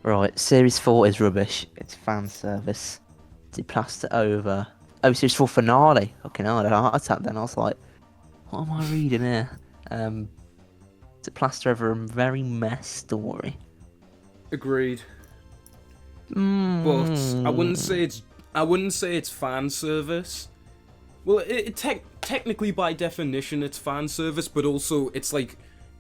Right, Series 4 is rubbish. It's fan service. To plaster over. Oh, Series 4 finale. Okay, no, I had a heart attack then. I was like, what am I reading here? To plaster over a very mess story. Agreed. But Mm. I wouldn't say it's fan service. Well, technically by definition it's fan service, but also it's like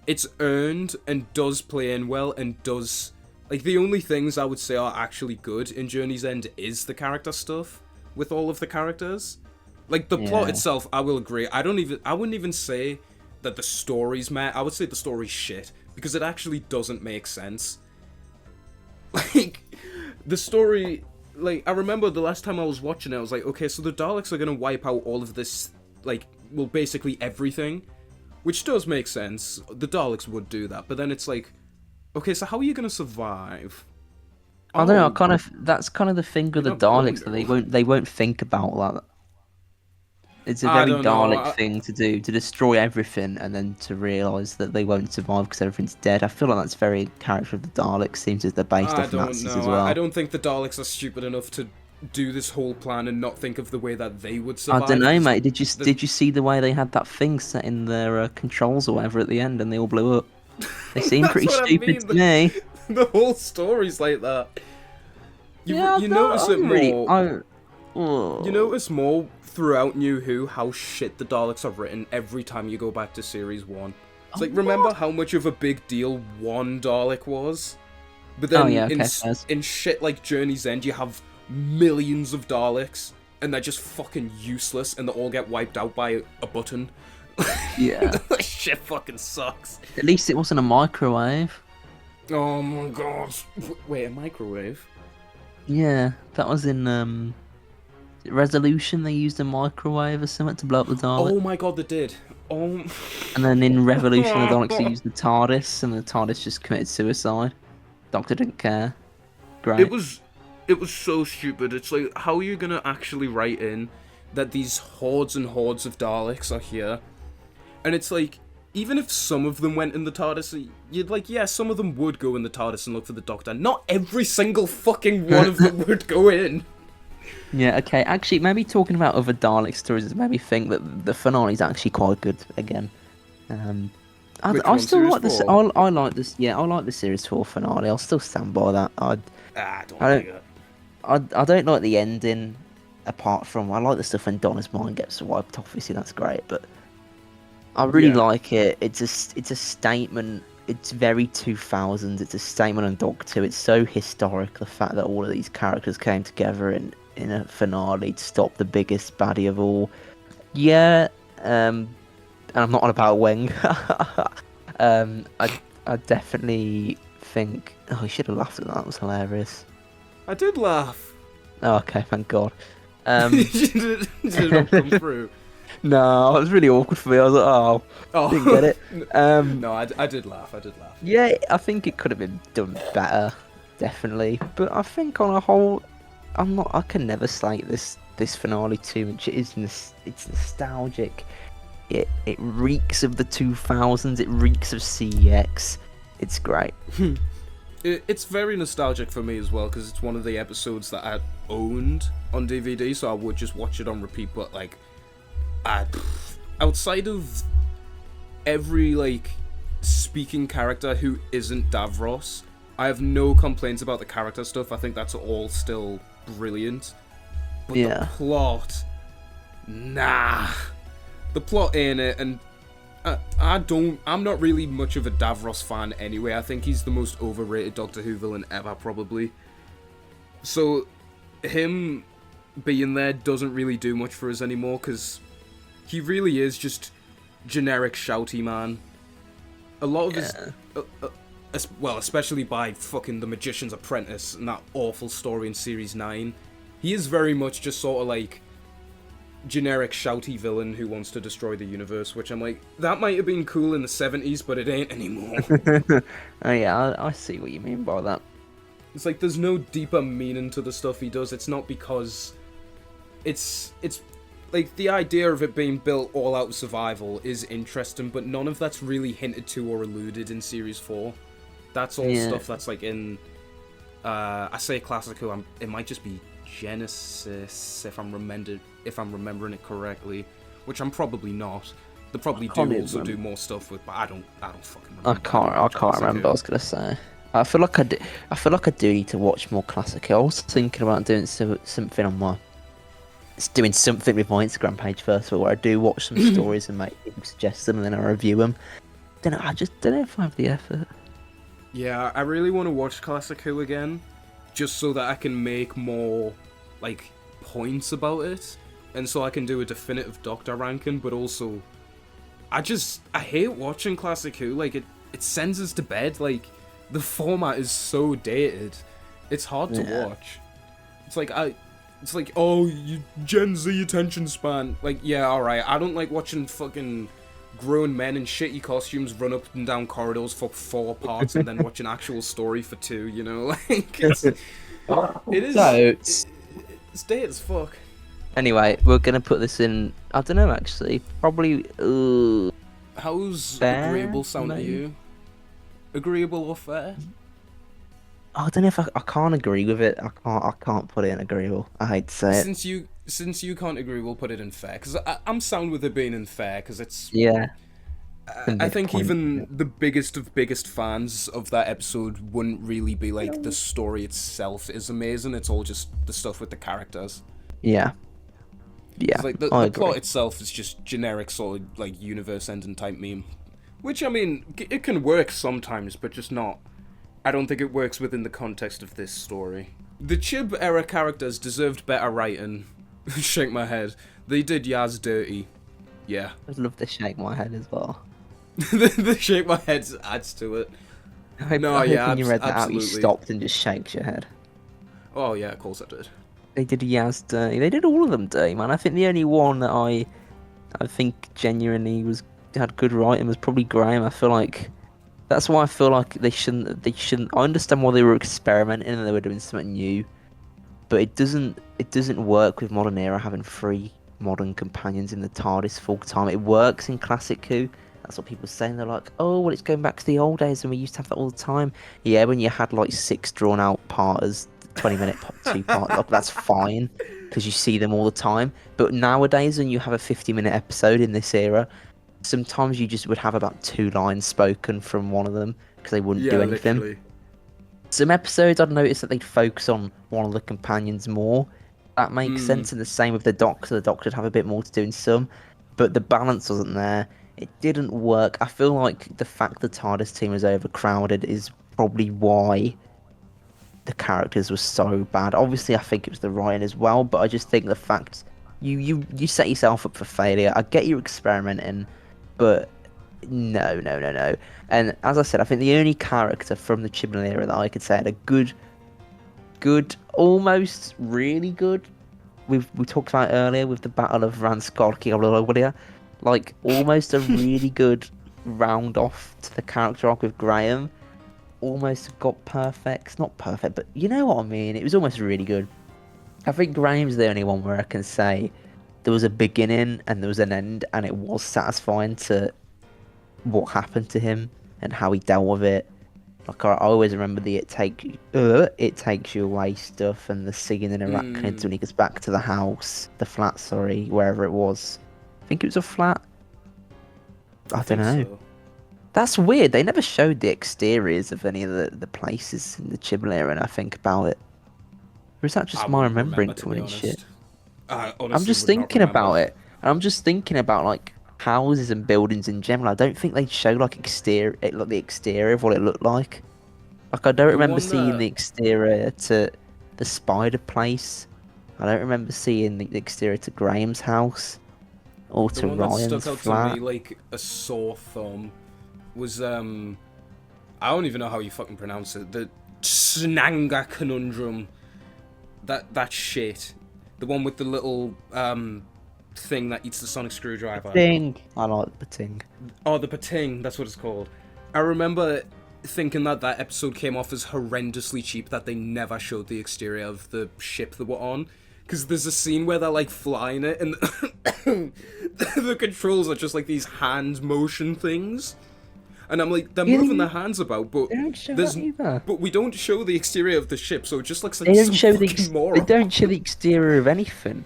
it's earned and does play in well and does like the only things I would say are actually good in Journey's End is the character stuff with all of the characters. Like the plot Yeah. itself, I will agree. I wouldn't even say that the story's meh. I would say the story's shit because it actually doesn't make sense. Like the story, like I remember the last time I was watching it, I was like, okay, so the Daleks are gonna wipe out all of this, like, well, basically everything, which does make sense. The Daleks would do that, but then it's like, okay, so how are you gonna survive? I don't know. I Oh, kind of that's kind of the thing with you're the not going Daleks that to. they won't think about that. It's a I very don't know. Dalek thing to do, to destroy everything and then to realise that they won't survive because everything's dead. I feel like that's very character of the Daleks. Seems as they're based I off don't Nazis as know. I well. don't think the Daleks are stupid enough to do this whole plan and not think of the way that they would I don't survive. know, Because mate. the Did you see the way they had that thing set in their controls or whatever at the end and they all blew up? They seem that's pretty what I stupid mean. to me. The whole story's like that. Yeah, You no, notice I it didn't really. more. I. You Oh. notice more throughout New Who how shit the Daleks are written every time you go back to series one. It's like remember What? how much of a big deal one Dalek was, but Oh then yeah, okay, fairs. in shit like Journey's End you have millions of Daleks and they're just fucking useless and they all get wiped out by a button. Yeah. That shit fucking sucks. At least it wasn't a microwave. Oh my god. Wait, a microwave? Yeah, that was in Resolution. They used a microwave or something to blow up the Dalek. Oh my god, they did. Oh. And then in Revolution, the Daleks used the TARDIS, and the TARDIS just committed suicide. Doctor didn't care. It Great. was it was so stupid. It's like how are you gonna actually write in that these hordes and hordes of Daleks are here? And it's like even if some of them went in the TARDIS, you'd like, yeah, some of them would go in the TARDIS and look for the Doctor. Not every single fucking one of them would go in. Yeah, okay. Actually, maybe talking about other Dalek stories has made me think that the finale is actually quite good again. Um, Which I one, still Series like this. 4? I like this. Yeah, I like the series 4 finale. I'll still stand by that. Ah, I don't I like don't. it. I don't like the ending. Apart from, I like the stuff when Donna's mind gets wiped. Obviously, that's great. But I really Yeah. like it. It's a statement. It's very 2000s. It's a statement on Doctor. It's so historic. The fact that all of these characters came together in a finale to stop the biggest baddie of all. Yeah. And I'm not on about Weng. I definitely think. Oh, I should have laughed at that. That was hilarious. I did laugh. Oh, okay, thank God. Did it not come through? No, it was really awkward for me. I was like, oh, didn't get Oh, it. no, I did laugh. I did laugh. Yeah, I think it could have been done better, definitely. But I think on a whole, I'm not. I can never slate this finale too much. It's nostalgic. It reeks of the 2000s. It reeks of CX. It's great. It's very nostalgic for me as well because it's one of the episodes that I owned on DVD, so I would just watch it on repeat. But like, I, outside of every like speaking character who isn't Davros, I have no complaints about the character stuff. I think that's all still brilliant. But the Yeah. plot, nah, the plot ain't it, and I'm not really much of a Davros fan anyway. I think he's the most overrated Doctor Who villain ever, probably. So, him being there doesn't really do much for us anymore, because he really is just generic shouty man. A lot of his... well, especially by fucking The Magician's Apprentice and that awful story in Series 9, he is very much just sort of like generic shouty villain who wants to destroy the universe, which I'm like, that might have been cool in the 70s, but it ain't anymore. Oh yeah, I see what you mean by that. It's like there's no deeper meaning to the stuff he does. It's not because it's like the idea of it being built all out survival is interesting, but none of that's really hinted to or alluded in Series 4. That's all Yeah. stuff that's like in I say classical, it might just be Genesis if I'm remembering it correctly, which I'm probably not. They probably can't do even also do remember. more stuff with, but I don't fucking I remember. I don't watch can't Classic remember. I Who. was gonna say. I feel like I do. I feel like I do need to watch more classic. I was thinking about doing something on my, doing something with my Instagram page first of all, where I do watch some stories and make people suggest them, and then I review them. Then I just don't know if I have the effort. Yeah, I really want to watch Classic Who again, just so that I can make more, like, points about it, and so I can do a definitive Doctor ranking, but also, I hate watching Classic Who, like, it sends us to bed, like, the format is so dated, it's hard to Yeah. watch. It's like, oh, you Gen Z attention span, like, yeah, alright, I don't like watching fucking grown men in shitty costumes run up and down corridors for 4 parts and then watch an actual story for 2, you know? Like, it is. So, It's dated as fuck. anyway, we're gonna put this in. I don't know actually. Probably How's fair. agreeable sound to Maybe. you? Agreeable or fair? I don't know if I can't agree with it. I can't put it in agreeable. I hate to say it. Since you can't agree, we'll put it in fair. Because I'm sound with it being in fair, because it's. Yeah. I think Midpoint. even the biggest of biggest fans of that episode wouldn't really be like the story itself is amazing. It's all just the stuff with the characters. Yeah. Yeah. It's like the I plot agree. itself is just generic, sort of like universe-ending type meme, which I mean it can work sometimes, but just not. I don't think it works within the context of this story. The Chib era characters deserved better writing. Shake my head. They did Yaz dirty. Yeah. I'd love to shake my head as well. The shake my head adds to it. I hope, No, I hope yeah, when you read that out, you absolutely. stopped and just shakes your head. Oh yeah, of course I did. They did Yaz dirty. They did all of them dirty, man. I think the only one that I think genuinely had good writing was probably Graham. I feel like that's why I feel like they shouldn't. I understand why they were experimenting and they were doing something new, but it doesn't work with modern era having 3 modern companions in the TARDIS full time. It works in classic Who. That's what people say. And they're like, oh, well, it's going back to the old days and we used to have that all the time. Yeah, when you had like 6 drawn out parters, 20-minute 2-part, like, that's fine because you see them all the time. But nowadays, when you have a 50-minute episode in this era, sometimes you just would have about 2 lines spoken from one of them because they wouldn't do anything. Literally. Some episodes I'd notice that they'd focus on one of the companions more. That makes sense, and the same with the Doctor. The Doctor'd have a bit more to do in some, but the balance wasn't there. It didn't work. I feel like the fact the TARDIS team was overcrowded is probably why the characters were so bad. Obviously, I think it was the writing as well, but I just think the fact you set yourself up for failure. I get you experimenting, but no. And as I said, I think the only character from the Chibnall era that I could say had a good, almost really good. We talked about it earlier with the Battle of Ranskarki, like almost a really good round off to the character arc with Graham. Almost got perfect, not perfect, but you know what I mean. It was almost really good. I think Graham's the only one where I can say there was a beginning and there was an end, and it was satisfying to what happened to him and how he dealt with it. Like I always remember the it takes you away stuff and the singing in arachnids when he gets back to the house, the flat, sorry, wherever it was. I think it was a flat. I don't know. So. That's weird. They never showed the exteriors of any of the places in the Chibnall era, and I think about it. Or is that just I my wouldn't remembering remember, to be doing honest. shit? I I'm honestly just would not thinking about remember. it. And I'm just thinking about like houses and buildings in general. I don't think they show like the exterior of what it looked like. Like I don't The remember one seeing that the exterior to the spider place. I don't remember seeing the exterior to Graham's house or the to one that Ryan's stuck out flat. to me like a sore thumb was I don't even know how you fucking pronounce it. The Snanga conundrum. That shit. The one with the little thing that eats the sonic screwdriver. Ting. I like the ting. Oh, the pating, that's what it's called. I remember thinking that episode came off as horrendously cheap, that they never showed the exterior of the ship they were on. Because there's a scene where they're like flying it and the controls are just like these hand motion things. And I'm like, they're Yeah, moving their hands about, but they don't show there's, that either. but we don't show the exterior of the ship, so it just looks like They don't some show fucking they moron. don't show the exterior of anything.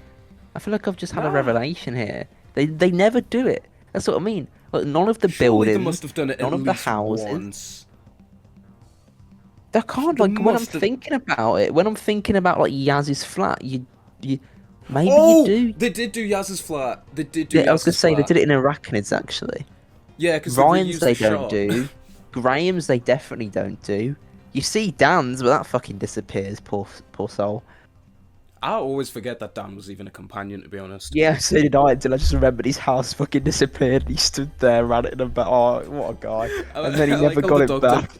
I feel like I've just had a Nah. revelation here. They never do it. That's what I mean. Like none of the Surely they buildings, must have done it at none of the least houses. once. They can't They like when I'm must have. thinking about it. When I'm thinking about like Yaz's flat, you maybe you Oh, do. they did do Yaz's flat. They did do Yeah, I was gonna Yaz's say they flat. did it in Arachnids actually. Yeah, because they Ryan's reused the they don't shot. do. Graham's they definitely don't do. You see Dan's, but that fucking disappears. Poor soul. I always forget that Dan was even a companion, to be honest. Yeah, so did I until I just remembered his house fucking disappeared. He stood there ranting about, oh, what a guy. And then he I never like how got the it doctor, back.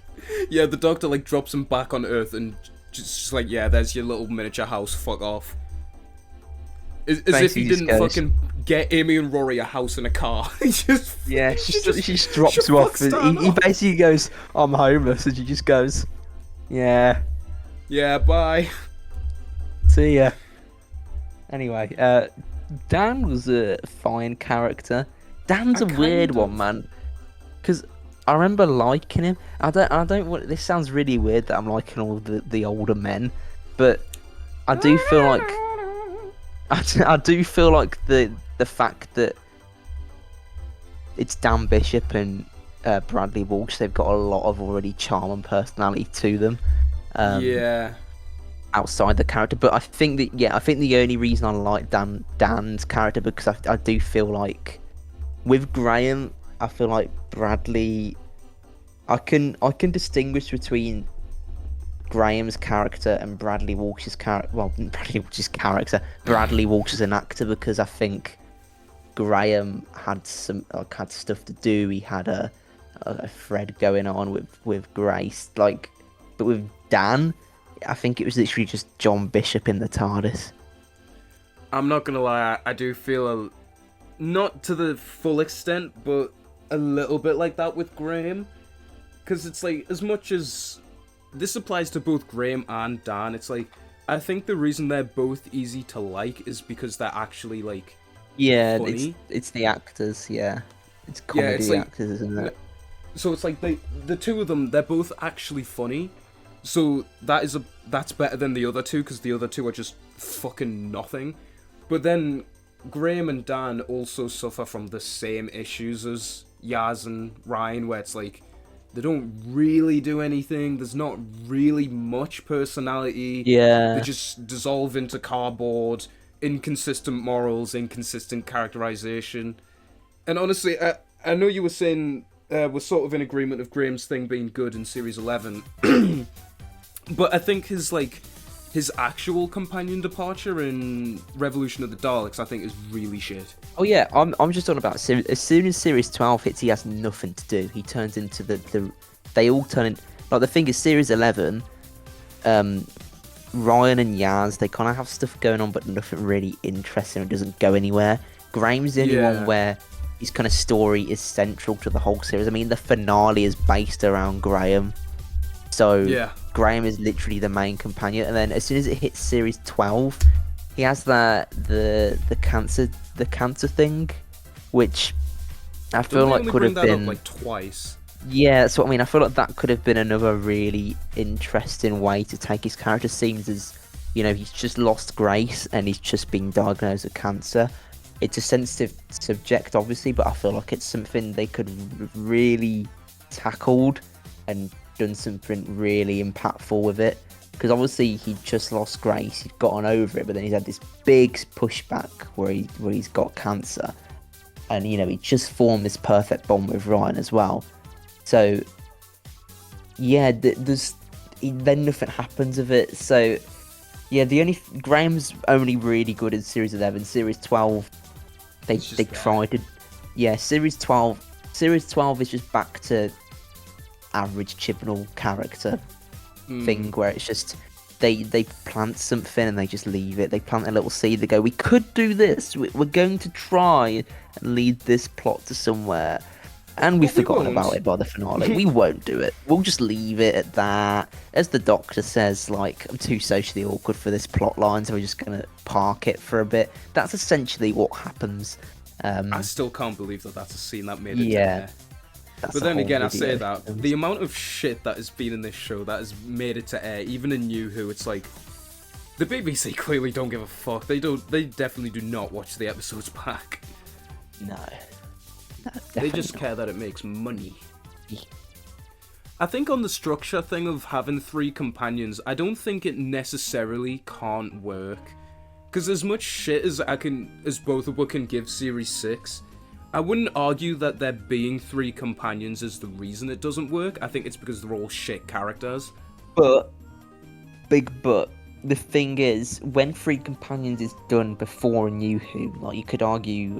Yeah, the doctor like drops him back on Earth and just like, yeah, there's your little miniature house. Fuck off. As if Basically he just didn't goes- fucking get Amy and Rory a house and a car. He just Yeah, she she just drops she him off. fucks He Dan off. basically goes, I'm homeless. And she just goes, yeah, Yeah, bye. see ya. Anyway, Dan was a fine character. Dan's I a weird kind one, of- man. Because I remember liking him. I don't want. This sounds really weird that I'm liking all the older men, but I do feel like I do feel like the fact that it's Dan Bishop and Bradley Walsh, they've got a lot of already charm and personality to them. Yeah. Outside the character, but I think the only reason I like Dan's character because I do feel like with Graham, I feel like Bradley, I can distinguish between Graham's character and Bradley Walsh's character. Well, Bradley Walsh's character, Bradley Walsh as an actor, because I think Graham had had stuff to do. He had a thread going on with Grace, like, but with Dan, I think it was literally just John Bishop in the TARDIS. I'm not gonna lie, I do feel not to the full extent, but a little bit like that with Graham. Because it's like, as much as this applies to both Graham and Dan, it's like, I think the reason they're both easy to like is because they're actually like, Yeah, funny. it's the actors. Yeah, it's comedy it's like- actors, isn't it? so it's like the two of them, they're both actually funny. So that's better than the other two, because the other two are just fucking nothing. But then Graham and Dan also suffer from the same issues as Yaz and Ryan, where it's like they don't really do anything. There's not really much personality. Yeah. They just dissolve into cardboard. Inconsistent morals, inconsistent characterization. And honestly, I know you were saying we're sort of in agreement of Graham's thing being good in Series 11. But I think his actual companion departure in Revolution of the Daleks, I think, is really shit. Oh yeah, I'm just on about as soon as Series 12 hits, he has nothing to do. He turns into they all turn in, like, the thing is Series 11, Ryan and Yaz, they kind of have stuff going on, but nothing really interesting. It doesn't go anywhere. Graham's the only Yeah. one where his kind of story is central to the whole series. I mean, the finale is based around Graham, so Yeah. Graham is literally the main companion. And then as soon as it hits Series 12, he has the cancer thing, which I feel Don't they like only could bring have that been up like twice? yeah, that's what I mean. I feel like that could have been another really interesting way to take his character. Seems as, he's just lost Grace and he's just been diagnosed with cancer. It's a sensitive subject, obviously, but I feel like it's something they could really tackled and done something really impactful with it. Because obviously he just lost Grace, he'd gotten over it, but then he's had this big pushback where he's got cancer, and he just formed this perfect bond with Ryan as well. So, yeah, then nothing happens of it. So, yeah, Graham's only really good in Series 11. Series 12, they tried to, yeah. Series 12 is just back to average Chibnall character thing, where it's just they plant something and they just leave it. They plant a little seed. They go, we could do this. We're going to try and lead this plot to somewhere. And we've But we forgotten won't. about it by the finale. We won't do it. We'll just leave it at that. As the Doctor says, like, I'm too socially awkward for this plot line, so we're just going to park it for a bit. That's essentially what happens. I still can't believe that's a scene that made it Yeah. there. That's But a then whole again, I say video. that the amount of shit that has been in this show that has made it to air, even in New Who, it's like the BBC clearly don't give a fuck. They definitely do not watch the episodes back. No. They just Definitely care that it makes money. not. I think on the structure thing of having 3 companions, I don't think it necessarily can't work. Because as much shit as both of us can give Series 6, I wouldn't argue that there being 3 companions is the reason it doesn't work. I think it's because they're all shit characters. But, big but, the thing is, when 3 companions is done before a New Who, like you could argue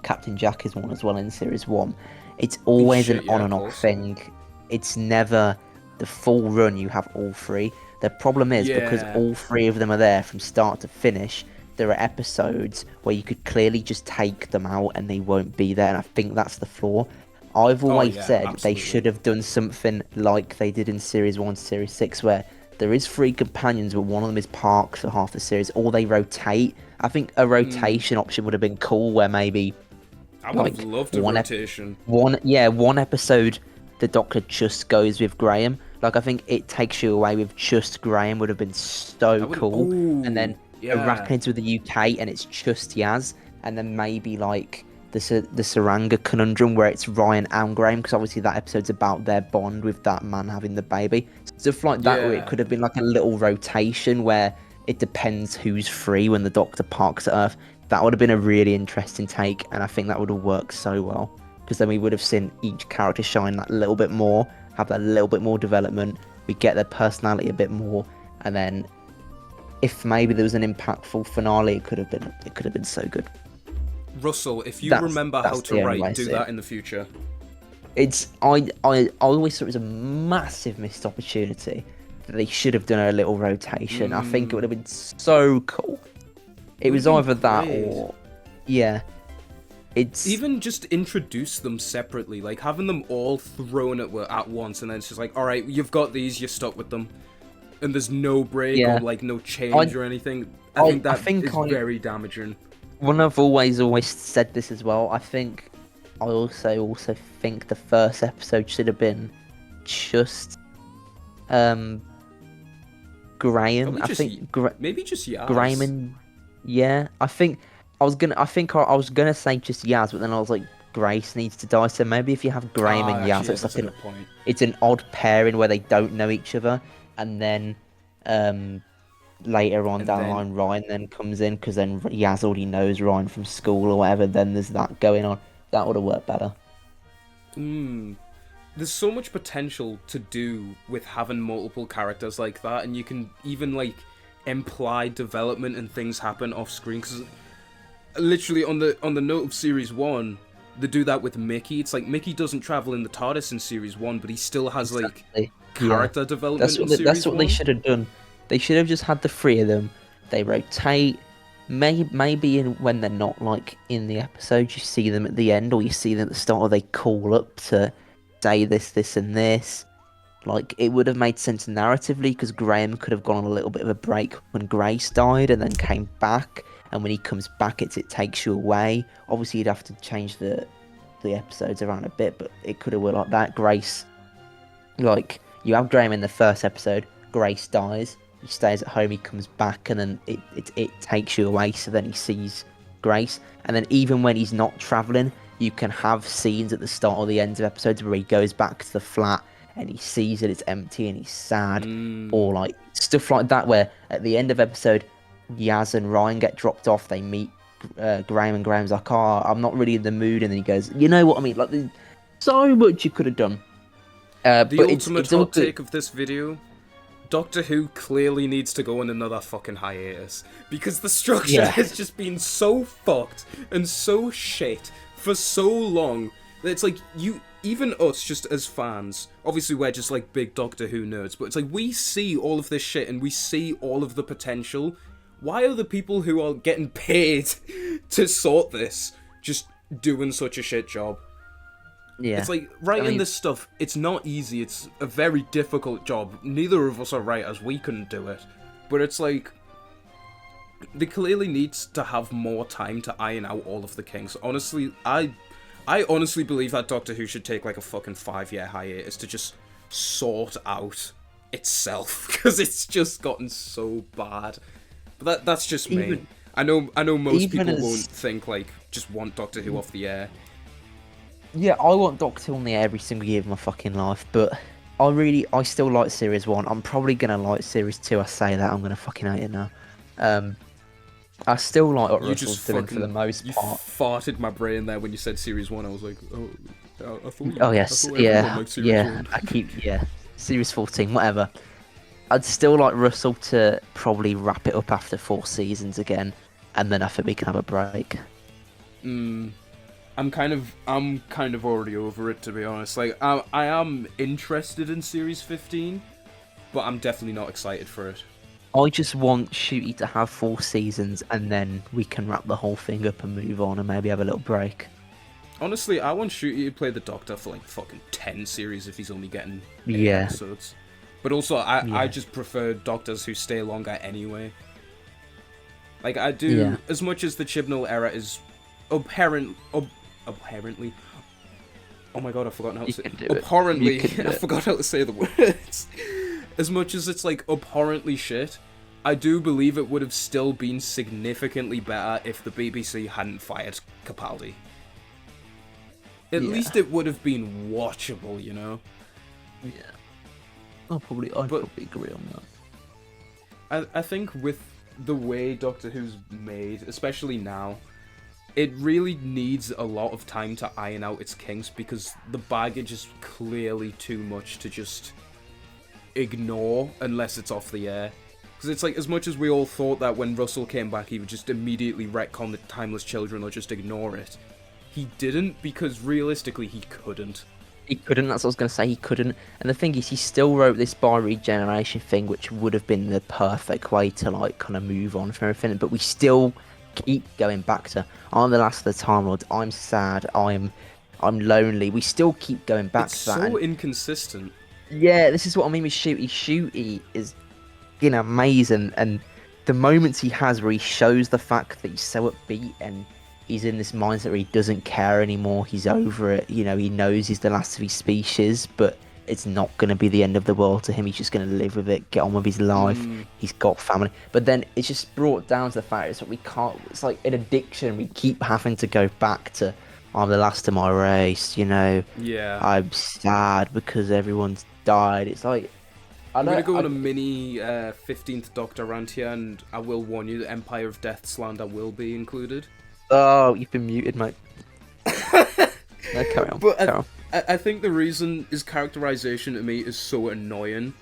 Captain Jack is one as well in Series 1, it's always Shit, an yeah, on of and off course. thing. It's never the full run you have all 3. The problem is, because Yeah. all 3 of them are there from start to finish, there are episodes where you could clearly just take them out and they won't be there, and I think that's the flaw. I've always yeah, said they absolutely. should have done something like they did in Series 1 to Series 6, where there is 3 companions, but one of them is parked for half the series, or they rotate. I think a rotation option would have been cool, where maybe I would have like loved a rotation. one episode the Doctor just goes with Graham. Like I think It Takes You Away with just Graham would have been so cool. And then Arachnids with the UK and it's just Yaz, and then maybe like the Saranga conundrum where it's Ryan and Graham, because obviously that episode's about their bond with that man having the baby. Stuff like that, where it could have been like a little rotation where it depends who's free when the Doctor parks at Earth. That would have been a really interesting take, and I think that would have worked so well, because then we would have seen each character shine that little bit more, have that little bit more development. We get their personality a bit more, and then if maybe there was an impactful finale, it could have been so good. Russell, if you That's remember how the to only write, way I do see that it. in the future. I always thought it was a massive missed opportunity that they should have done a little rotation. I think it would have been so cool. It was either that or it's even just introduce them separately, like having them all thrown at once, and then it's just like, all right, you've got these, you're stuck with them, and there's no break or like no change or anything. I think that is very damaging. One, I've always said this as well. I also think the first episode should have been just Graham. Maybe I just think maybe just Yaz. Graham and I think I was gonna say just Yaz, but then I was like, Grace needs to die. So maybe if you have Graham and Yaz, actually, it's that's like a good point. it's an odd pairing where they don't know each other, and then later on down the line, Ryan then comes in, because then Yaz already knows Ryan from school or whatever. Then there's that going on. That would have worked better. There's so much potential to do with having multiple characters like that, and you can even like imply development and things happen off screen. Because literally on the note of Series 1, they do that with Mickey. It's like Mickey doesn't travel in the TARDIS in Series 1, but he still has like character development in Series 1. That's what they should have done. They should have just had the 3 of them. They rotate. Maybe when they're not like in the episode, you see them at the end, or you see them at the start, or they call up to say this, and this. Like, it would have made sense narratively, because Graham could have gone on a little bit of a break when Grace died, and then came back. And when he comes back, It Takes You Away. Obviously, you'd have to change the episodes around a bit, but it could have worked like that. Grace, like, you have Graham in the first episode, Grace dies, he stays at home, he comes back, and then it takes you away, so then he sees Grace. And then even when he's not travelling, you can have scenes at the start or the end of episodes where he goes back to the flat and he sees that it's empty and he's sad, or like stuff like that, where at the end of episode, Yaz and Ryan get dropped off, they meet Graham, and Graham's like, oh, I'm not really in the mood, and then he goes, you know what I mean, like, there's so much you could have done. The ultimate hot take of this video: Doctor Who clearly needs to go on another fucking hiatus, because the structure has just been so fucked and so shit for so long that it's like, even us, just as fans, obviously we're just like big Doctor Who nerds, but it's like, we see all of this shit and we see all of the potential. Why are the people who are getting paid to sort this just doing such a shit job? Yeah. It's like, writing this stuff, it's not easy, it's a very difficult job. Neither of us are writers, we couldn't do it. But it's like, they clearly need to have more time to iron out all of the kinks. Honestly, I I honestly believe that Doctor Who should take like a fucking 5-year hiatus to just sort out itself because it's just gotten so bad. But that's just me. Even I know most even people won't as think like just want Doctor Who off the air. yeah, I want Doctor Who on the air every single year of my fucking life, but I still like Series 1. I'm probably gonna like Series 2. I say that, I'm gonna fucking hate it now. Um, I still like what You just Russell's doing for the fucking most you part. farted my brain there when you said Series 1. I was like, oh, Oh I yes, thought everyone yeah, liked Series yeah. 1. Series 14, whatever. I'd still like Russell to probably wrap it up after 4 seasons again, and then I think we can have a break. I'm kind of already over it, to be honest. Like, I am interested in Series 15, but I'm definitely not excited for it. I just want Shooty to have 4 seasons, and then we can wrap the whole thing up and move on, and maybe have a little break. Honestly, I want Shooty to play the Doctor for like fucking 10 series if he's only getting 8 Yeah, episodes. But also, I yeah, just prefer Doctors who stay longer anyway. Like, I yeah. do, as much as the Chibnall era is apparently, oh my god, I've forgotten how to You say can do it. You abhorrently, can do I it. forgot how to say the words. As much as it's like abhorrently shit, I do believe it would have still been significantly better if the BBC hadn't fired Capaldi. At Yeah, least it would have been watchable, you know? yeah. I'd But probably agree on that. I think with the way Doctor Who's made, especially now, it really needs a lot of time to iron out its kinks because the baggage is clearly too much to just ignore unless it's off the air. Because it's like, as much as we all thought that when Russell came back he would just immediately retcon the Timeless Children or just ignore it, he didn't, because realistically he couldn't. He couldn't, that's what I was going to say, he couldn't. And the thing is, he still wrote this by regeneration thing, which would have been the perfect way to, like, kind of move on from everything. But we still keep going back to, I'm the last of the Time Lords, I'm sad, I'm lonely. We still keep going back It's to that. so And inconsistent. yeah, this is what I mean with Shooty. Shooty is, amazing. And the moments he has where he shows the fact that he's so upbeat and he's in this mindset where he doesn't care anymore, he's over it, he knows he's the last of his species, but it's not going to be the end of the world to him. He's just going to live with it, get on with his life. He's got family. But then it's just brought down to the fact it's like we can't, it's like an addiction. We keep having to go back to, I'm the last of my race, Yeah. I'm sad because everyone's died. It's like, I I'm gonna don't, go on a mini 15th Doctor rant here, and I will warn you that Empire of Death slander will be included. oh, you've been muted, mate. No, carry on, But carry on. I think the reason his characterization to me is so annoying,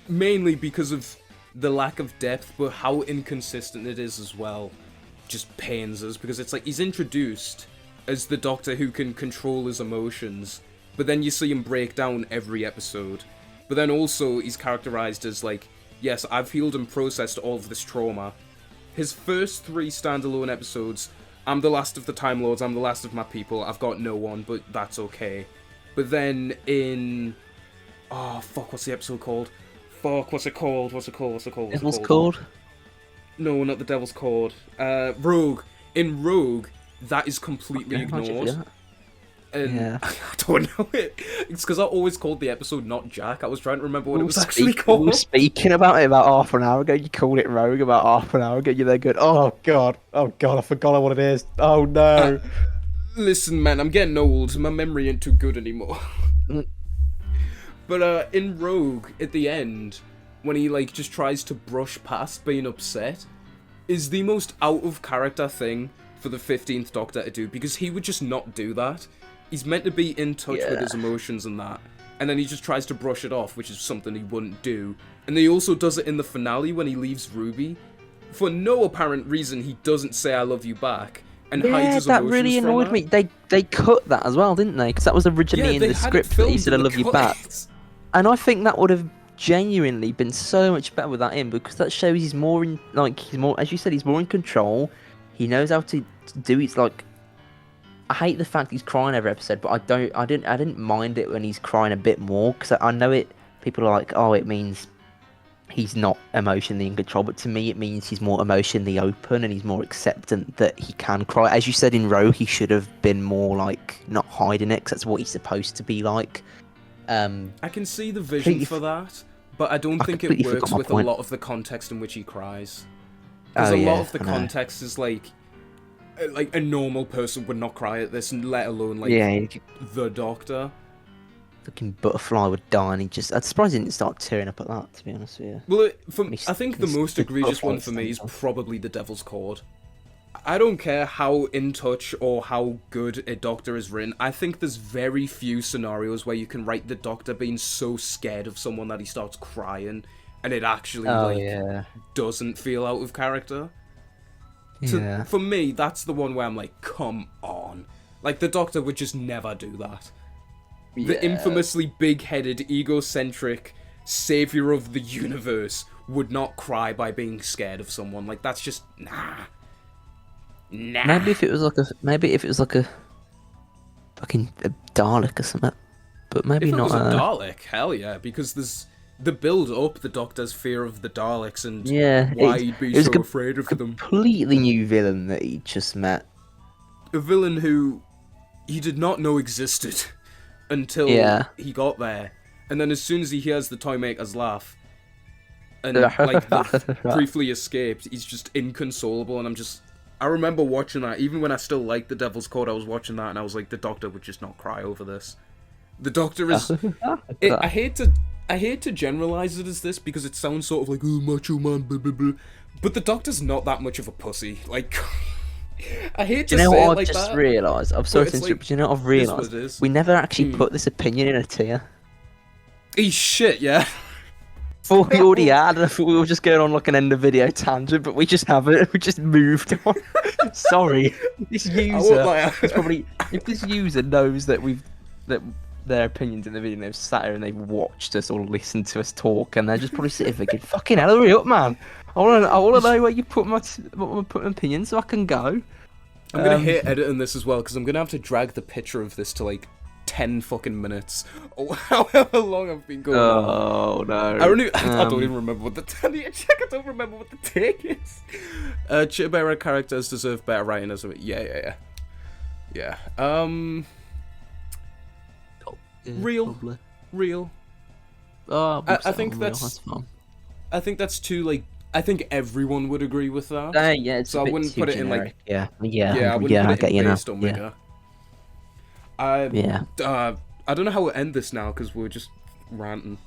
mainly because of the lack of depth, but how inconsistent it is as well, just pains us, because it's like he's introduced as the Doctor who can control his emotions, but then you see him break down every episode. But then also he's characterized as like, yes, I've healed and processed all of this trauma. His first 3 standalone episodes, I'm the last of the Time Lords, I'm the last of my people, I've got no one, but that's okay. But then in... oh, fuck, what's the episode called? Fuck, what's it called? Devil's called? No, not the Devil's Called. Rogue. In Rogue, that is completely Okay, how'd you do ignored. that? And Yeah. I don't know it. It's because I always called the episode not Jack. I was trying to remember what We it were, was actually we were called. speaking about it about half an hour ago. You called it Rogue about half an hour ago. You're there good. Oh god, I forgot what it is. Oh Uh, no. Listen, man, I'm getting old. My memory ain't too good anymore. Mm. But in Rogue, at the end, when he like just tries to brush past being upset, is the most out of character thing for the 15th Doctor to do, because he would just not do that. He's meant to be in touch with his emotions and that, and then he just tries to brush it off, which is something he wouldn't do. And then he also does it in the finale when he leaves Ruby. For no apparent reason, he doesn't say "I love you" back and hides his that emotions really from annoyed her. me. They cut that as well, didn't they? Because that was originally Yeah, in they the had script it that filmed he said "I and love they you cut back," it. and I think that would have genuinely been so much better with that in, because that shows he's more in, like, he's more, as you said, he's more in control. He knows how to do it. Like, I hate the fact he's crying every episode, but I didn't mind it when he's crying a bit more, because I know it. People are like, oh, it means he's not emotionally in control, but to me it means he's more emotionally open and he's more acceptant that he can cry. As you said in Row, he should have been more like not hiding it, 'cause that's what he's supposed to be like. I can see the vision Completely, for that, but I don't I think it completely forgot works my with a point. lot of the context in which he cries. Because Oh a lot yeah, of the I know. context is like a normal person would not cry at this, and let alone Yeah, like the Doctor. fucking butterfly would die, and he just. I'm surprised he didn't start tearing up at that. To be honest with you, Well, I Miss, think the Miss most egregious Butterfly one for me is stands up. probably the Devil's Cord. I don't care how in touch or how good a Doctor is written. I think there's very few scenarios where you can write the Doctor being so scared of someone that he starts crying, and it actually Oh like yeah, doesn't feel out of character. yeah. For me, that's the one where I'm like, come on. Like, the Doctor would just never do that. The Yeah. infamously big-headed, egocentric savior of the universe would not cry by being scared of someone. Like, that's just, nah. Nah. Maybe if it was like a, maybe if it was like a fucking a Dalek or something, but maybe If it not was a a. Dalek, hell yeah, because there's the build-up, the Doctor's fear of the Daleks and Yeah, why he'd be it was a so afraid of them. completely new villain that he just met. A villain who he did not know existed until Yeah. he got there. And then as soon as he hears the Toymaker's laugh, and like briefly escaped, he's just inconsolable, and I remember watching that, even when I still liked the Devil's Code, I was watching that and I was like, the Doctor would just not cry over this. The Doctor is I hate to generalize it as this because it sounds sort of like, oh, macho man, blah blah blah. But the Doctor's not that much of a pussy. Like, I hate Do to you know say it what I've like just that. realised? I'm sorry But to it's interrupt, like, but you know what I've it is what realised? it is. We never actually put this opinion in a tier. He's shit, yeah. Thought we already had, and I thought we were just going on like an end of video tangent, but we just haven't. We just moved on. Sorry, this I won't user lie. is probably if this user knows that that their opinions in the video, and they've sat here and they've watched us or listened to us talk, and they're just probably sitting thinking, "Fucking hell, hurry up, man! I want to know where you put my opinion so I can go." I'm gonna hate editing this as well because I'm gonna have to drag the picture of this to like 10 fucking minutes or however long I've been going on. Oh no! I don't even remember what the I need to check. I don't remember what the take is. Chitterbera characters deserve better writing as a yeah. Real. Probably. Real. Oh, I think that's fun. I think that's too like I think everyone would agree with that. Yeah, it's So a I bit wouldn't too put it in generic. like I wouldn't put I it get in you now. based Omega. Yeah. I don't know how we'll end this now because we're just ranting.